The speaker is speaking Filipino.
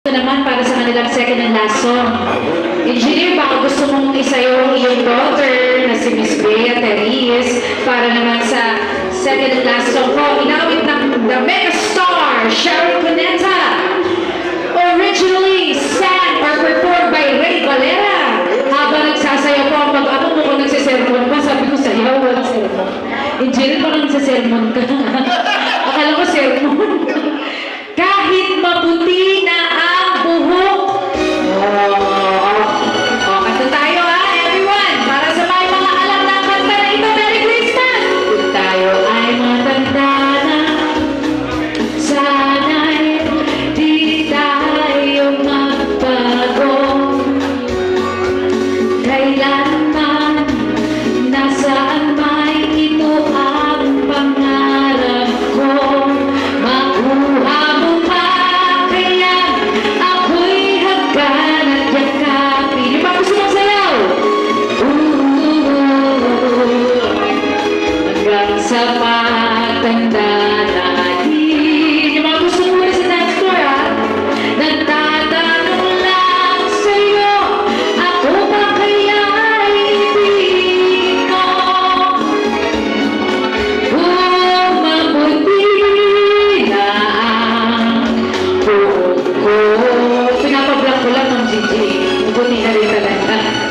Ito naman para sa kanilang second and last song. Engineer, baka gusto mong isayaw ang iyong daughter na si Miss Bea Teries para naman sa second and last song ko. Inawit ng the mega star, Cheryl Cuneta. Originally sang or performed by Ray Valera. Habang nagsasayaw ko, pag ako mo nagsisermon pa, sabi ko sayaw, walang sermon. Engineer, parang nagsisermon ka. Akala ko sermon. Kahit maputi na ang buhok. Kanta tayo ha, everyone. Para sa may mga alam na kanta na ito, Merry Christmas! Kung tayo ay matanda na, sana'y di tayo magbago. Kailanman, nasaan may ito ang pangarap ko. Makuha mo pa, kaya ako'y hagkan at yakapin. Yung mga gusto mong sayaw? Hanggang sa matanda natin. Yung mga gusto mo rin sa dance floor, ha? Nagtatanong lang sa'yo, ako ba kaya ay ibigin mo? Kung mabuti na ang buhok ko. Pinapablock ko lang ng Gigi. Mabuti na rin talaga.